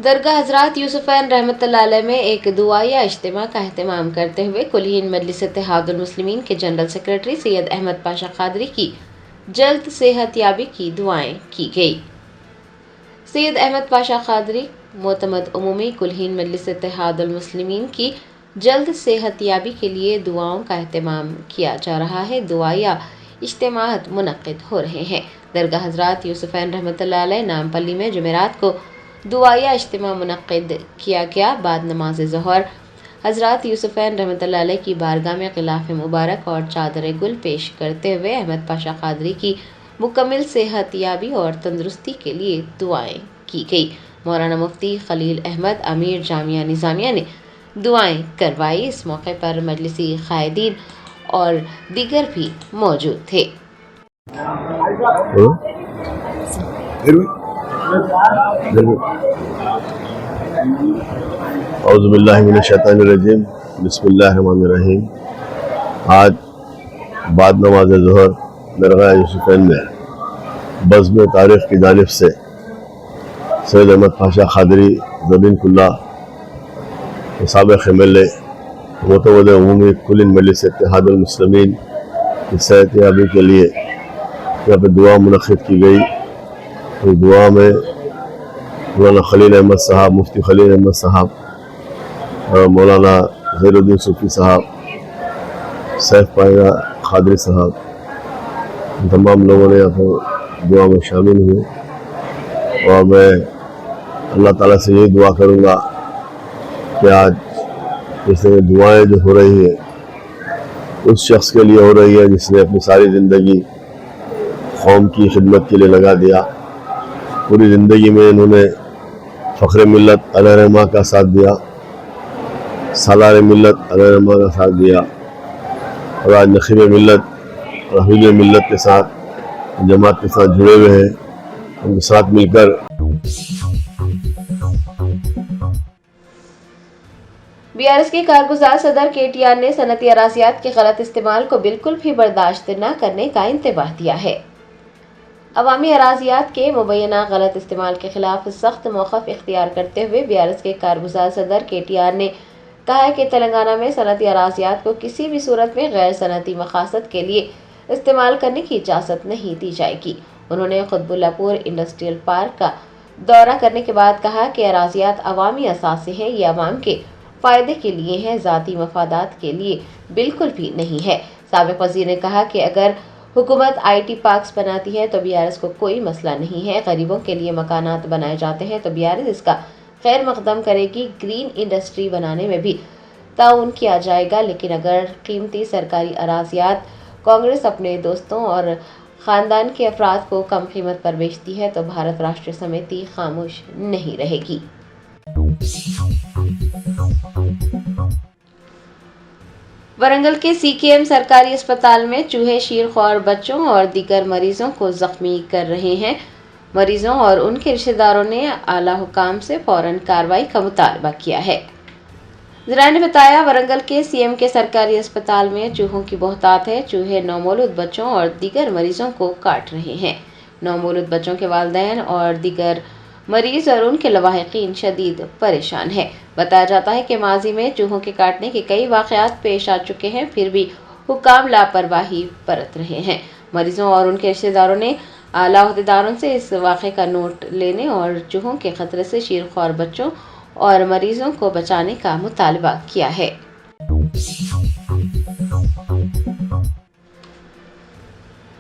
درگاہ حضرات یوسفین رحمۃ اللہ علیہ میں ایک دعائیہ اجتماع کا اہتمام کرتے ہوئے کلین مجلس اتحاد المسلمین کے جنرل سیکرٹری سید احمد پاشا قادری کی جلد صحت یابی کی دعائیں کی گئی۔ سید احمد پاشا قادری معتمد عمومی کلین مجلس اتحاد المسلمین کی جلد صحت یابی کے لیے دعاؤں کا اہتمام کیا جا رہا ہے۔ دعائیہ اجتماعات منعقد ہو رہے ہیں۔ درگاہ حضرات یوسفین رحمۃ اللہ علیہ نامپلی میں جمعرات کو دعائیہ اجتماع منعقد کیا گیا۔ بعد نماز ظہر حضرات یوسفین رحمۃ اللہ علیہ کی بارگاہ میں غلاف مبارک اور چادر گل پیش کرتے ہوئے احمد پاشا قادری کی مکمل صحت یابی اور تندرستی کے لیے دعائیں کی گئی۔ مولانا مفتی خلیل احمد امیر جامعہ نظامیہ نے دعائیں کروائی۔ اس موقع پر مجلسی قائدین اور دیگر بھی موجود تھے۔ اعوذ باللہ من الشیطان الرجیم، بسم اللہ الرحمن الرحیم۔ آج بعد نماز ظہر درگاہ یوسفین میں بزم تاریخ کی جانب سے سید احمد پاشا قادری زبین کلّہ سابق MLA معتمد عمومی کلین مجلس اتحاد المسلمین کی صحت یابی کے لیے یہاں پہ دعا منعقد کی گئی۔ اس دعا میں مولانا خلیل احمد صاحب، مفتی خلیل احمد صاحب، مولانا ظہیر الدین صوفی صاحب، سیف پائیہ قادری صاحب، تمام لوگوں نے یہاں پر دعا میں شامل ہوئے۔ اور میں اللہ تعالیٰ سے یہی دعا کروں گا کہ آج اس طرح دعائیں جو ہو رہی ہیں اس شخص کے لیے ہو رہی ہے جس نے اپنی ساری زندگی قوم کی خدمت کے لیے لگا دیا۔ پوری زندگی میں انہوں نے فخر ملت علیہ رحمہ کا ساتھ دیا، سالار ملت علیہ رحمہ کا ساتھ دیا، اور آج نخیب ملت اور حفیظ ملت کے ساتھ جماعت کے ساتھ جڑے ہوئے ہیں۔ ان کے ساتھ مل کر BRS کے کارگزار صدر KTR نے صنعتی اراضیات کے غلط استعمال کو بالکل بھی برداشت نہ کرنے کا انتباہ دیا ہے۔ عوامی اراضیات کے مبینہ غلط استعمال کے خلاف سخت موقف اختیار کرتے ہوئے BRS کے کارگزار صدر KTR نے کہا ہے کہ تلنگانہ میں صنعتی اراضیات کو کسی بھی صورت میں غیر صنعتی مقاصد کے لیے استعمال کرنے کی اجازت نہیں دی جائے گی۔ انہوں نے قطب اللہ پور انڈسٹریل پارک کا دورہ کرنے کے بعد کہا کہ اراضیات عوامی اساس سے ہیں، یہ عوام کے فائدے کے لیے ہیں، ذاتی مفادات کے لیے بالکل بھی نہیں ہے۔ سابق وزیر نے کہا کہ اگر حکومت IT پارکس بناتی ہے تو BRS کو کوئی مسئلہ نہیں ہے، غریبوں کے لیے مکانات بنائے جاتے ہیں تو BRS اس کا خیر مقدم کرے گی، گرین انڈسٹری بنانے میں بھی تعاون کیا جائے گا، لیکن اگر قیمتی سرکاری اراضیات کانگریس اپنے دوستوں اور خاندان کے افراد کو کم قیمت پر بیچتی ہے تو بھارت راشٹریہ سمیتی خاموش نہیں رہے گی۔ ورنگل کے CKM سرکاری اسپتال میں چوہے شیر خوار بچوں اور دیگر مریضوں کو زخمی کر رہے ہیں۔ مریضوں اور ان کے رشتہ داروں نے اعلیٰ حکام سے فوراً کارروائی کا مطالبہ کیا ہے۔ ذرائع نے بتایا ورنگل کے CM کے سرکاری اسپتال میں چوہوں کی بہتات ہے۔ چوہے نومولود بچوں اور دیگر مریضوں کو کاٹ رہے ہیں۔ نومولود بچوں کے والدین اور دیگر مریض اور ان کے لواحقین شدید پریشان ہیں۔ بتایا جاتا ہے کہ ماضی میں چوہوں کے کاٹنے کے کئی واقعات پیش آ چکے ہیں، پھر بھی حکام لاپرواہی برت رہے ہیں۔ مریضوں اور ان کے رشتہ داروں نے اعلیٰ عہدیداروں سے اس واقعے کا نوٹ لینے اور چوہوں کے خطرے سے شیرخوار بچوں اور مریضوں کو بچانے کا مطالبہ کیا ہے۔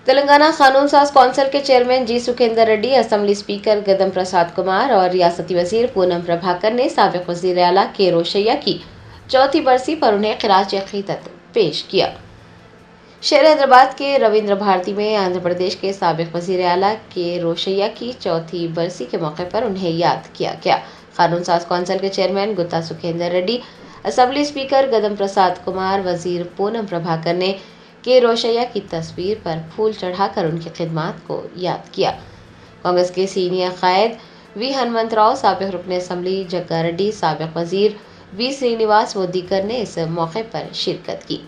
تلنگانہ قانون ساز کونسل کے chairman G Sukhender Reddy, assembly speaker Gaddam Prasad Kumar اور ریاستی وزیر پونم پربھاکر نے سابق وزیر اعلیٰ کے روشیا کی چوتھی برسی پر انہیں خراج عقیدت پیش کیا۔ شہر حیدرآباد کے رویندر بھارتی میں آندھرا پردیش کے سابق وزیر اعلیٰ کے روشیا کی چوتھی برسی کے موقع پر انہیں یاد کیا گیا۔ قانون ساز کونسل کے chairman Gutha Sukhender Reddy, assembly speaker Gaddam Prasad Kumar, وزیر پونم پربھاکر نے کے روشیا کی تصویر پر پھول چڑھا کر ان کی خدمات کو یاد کیا۔ کانگریس کے سینئر قائد وی ہنمنت راؤ، سابق رکن اسمبلی جگا ریڈی، سابق وزیر وی سرینیواس و دیگر نے اس موقع پر شرکت کی۔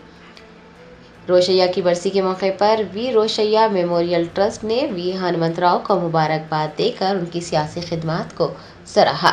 روشیا کی برسی کے موقع پر وی روشیا میموریل ٹرسٹ نے وی ہنمنت راؤ کو مبارکباد دے کر ان کی سیاسی خدمات کو سراہا۔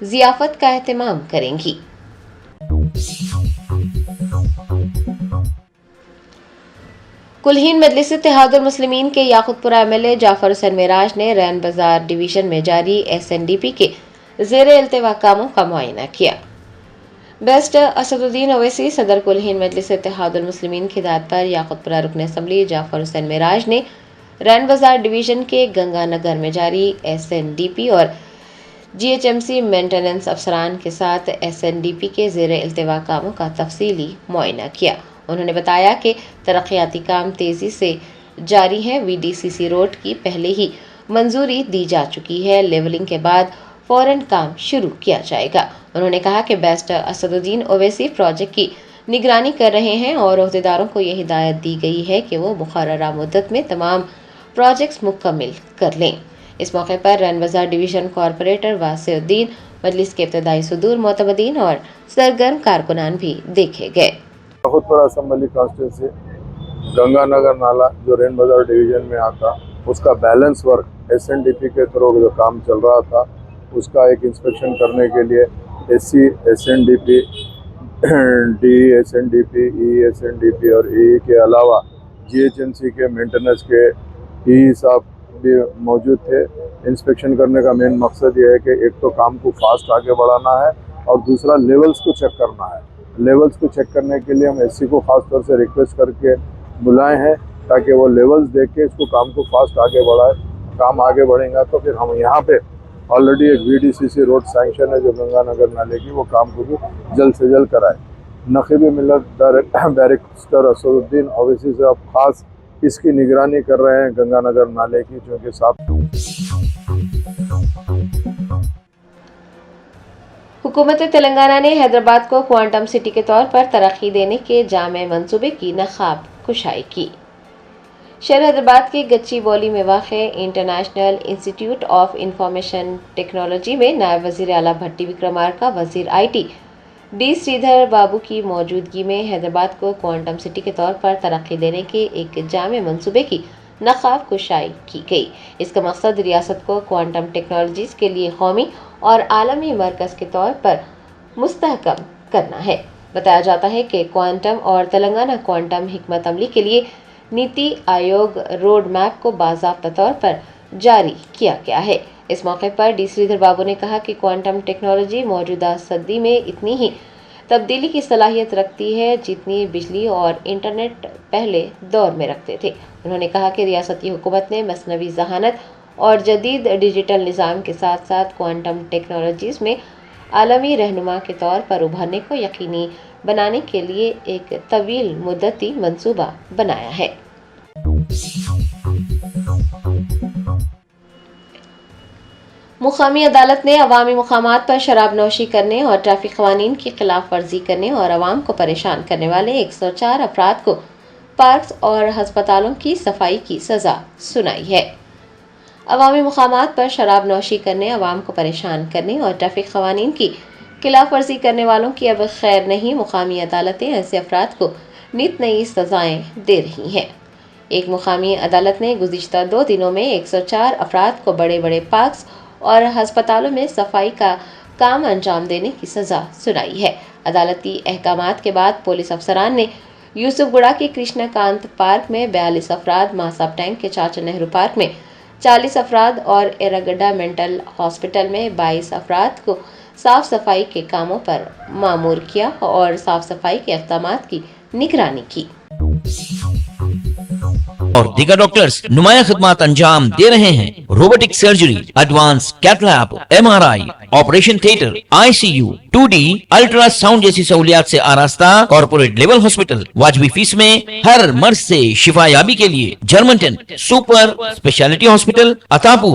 ضیافت کا اہتمام کریں گی۔ کلہین مجلس اتحاد المسلمین کے یاقوت پورہ ایم ایل اے جعفر حسین معراج نے رین بازار ڈویژن میں جاری SNDP کے زیر التوا کاموں کا معائنہ کیا۔ بیسٹ اسد الدین اویسی صدر کلہین مجلس اتحاد المسلمین کی ہدایت پر یاقوت پورہ رکن اسمبلی جعفر حسین معراج نے رین بازار ڈویژن کے گنگا نگر میں جاری SNDP اور GHMC مینٹیننس افسران کے ساتھ SNDP کے زیر التوا کاموں کا تفصیلی معائنہ کیا۔ انہوں نے بتایا کہ ترقیاتی کام تیزی سے جاری ہیں۔ VDCC روڈ کی پہلے ہی منظوری دی جا چکی ہے، لیولنگ کے بعد فوراً کام شروع کیا جائے گا۔ انہوں نے کہا کہ بیسٹ اسد الدین اویسی پروجیکٹ کی نگرانی کر رہے ہیں اور عہدیداروں کو یہ ہدایت دی گئی ہے کہ وہ مقررہ مدت میں تمام پروجیکٹس مکمل کر لیں۔ اس موقع پر رین بازار ڈویژن کارپوریٹر واسع الدین، مجلس کے ابتدائی صدور، معتمدین اور سرگرم کارکنان بھی دیکھے گئے۔ یاقوت پورہ اسمبلی کانسٹیٹوینسی گنگا نگر نالا جو رین بازار ڈویژن میں آتا، اس کا بیلنس ورک SNDP کے تھرو جو کام چل رہا تھا اس کا ایک انسپیکشن کرنے کے لیے SC SNDP D SNDP E SNDP اور EE کے علاوہ GHMC کے مینٹیننس کے EE صاحب بھی موجود تھے۔ انسپیکشن کرنے کا مین مقصد یہ ہے کہ ایک تو کام کو فاسٹ آگے بڑھانا ہے اور دوسرا لیولز کو چیک کرنا ہے۔ لیولز کو چیک کرنے کے لیے ہم SC کو خاص طور سے ریکویسٹ کر کے بلائے ہیں تاکہ وہ لیولز دیکھ کے اس کو کام کو فاسٹ آگے بڑھائے۔ کام آگے بڑھیں گا تو پھر ہم یہاں پہ آلریڈی ایک VDCC روڈ سینکشن ہے جو گنگا نگر نالے کی، وہ کام کو بھی جلد سے جلد کرائے۔ نقیب ملت بیرسٹر اسد الدین اویسی صاحب خاص اس کی نگرانی کر رہے ہیں گنگا نگر نالے کی، چونکہ صاحب حکومت تلنگانہ نے حیدرآباد کو کوانٹم سٹی کے طور پر ترقی دینے کے جامع منصوبے کی نقاب کشائی کی۔ شہر حیدرآباد کے گچی بولی میں واقع انٹرنیشنل انسٹی ٹیوٹ آف انفارمیشن ٹیکنالوجی میں نائب وزیر اعلیٰ بھٹی وکرمارکا، وزیر IT ڈی سریدھر بابو کی موجودگی میں حیدرآباد کو کوانٹم سٹی کے طور پر ترقی دینے کے ایک جامع منصوبے کی نقاب کشائی کی گئی۔ اس کا مقصد ریاست کو کوانٹم ٹیکنالوجیز کے لیے قومی اور عالمی مرکز کے طور پر مستحکم کرنا ہے۔ بتایا جاتا ہے کہ کوانٹم اور تلنگانہ کوانٹم حکمت عملی کے لیے نیتی آیوگ روڈ میپ کو باضابطہ طور پر جاری کیا گیا ہے۔ اس موقع پر ڈی سریدھر بابو نے کہا کہ کوانٹم ٹیکنالوجی موجودہ صدی میں اتنی ہی تبدیلی کی صلاحیت رکھتی ہے جتنی بجلی اور انٹرنیٹ پہلے دور میں رکھتے تھے۔ انہوں نے کہا کہ ریاستی حکومت نے مصنوعی ذہانت اور جدید ڈیجیٹل نظام کے ساتھ ساتھ کوانٹم ٹیکنالوجیز میں عالمی رہنما کے طور پر ابھرنے کو یقینی بنانے کے لیے ایک طویل مدتی منصوبہ بنایا ہے۔ مقامی عدالت نے عوامی مقامات پر شراب نوشی کرنے اور ٹریفک قوانین کی خلاف ورزی کرنے اور عوام کو پریشان کرنے والے 104 افراد کو پارکس اور ہسپتالوں کی صفائی کی سزا سنائی ہے۔ عوامی مقامات پر شراب نوشی کرنے، عوام کو پریشان کرنے اور ٹریفک قوانین کی خلاف ورزی کرنے والوں کی اب خیر نہیں۔ مقامی عدالتیں ایسے افراد کو نت نئی سزائیں دے رہی ہیں۔ ایک مقامی عدالت نے گزشتہ 2 دنوں میں 104 افراد کو بڑے بڑے پارکس اور ہسپتالوں میں صفائی کا کام انجام دینے کی سزا سنائی ہے۔ عدالتی احکامات کے بعد پولیس افسران نے یوسف گڑا کے کرشنا کانت پارک میں 42 افراد، ماساب ٹینک کے چاچا نہرو پارک میں 40 افراد اور ایراگڈا مینٹل ہاسپٹل میں 22 افراد کو صاف صفائی کے کاموں پر مامور کیا اور صاف صفائی کے اقدامات کی نگرانی کی۔ اور دیگر ڈاکٹرز نمایاں خدمات انجام دے رہے ہیں۔ Robotic surgery, advance cath lab, MRI، operation theatre, ICU، 2D ultrasound جیسی سہولیات سے آراستہ کارپوریٹ لیول ہاسپٹل۔ واجبی فیس میں ہر مرض سے شفا یابی کے لیے جرمنٹن سپر اسپیشلٹی ہاسپٹل، عطاپور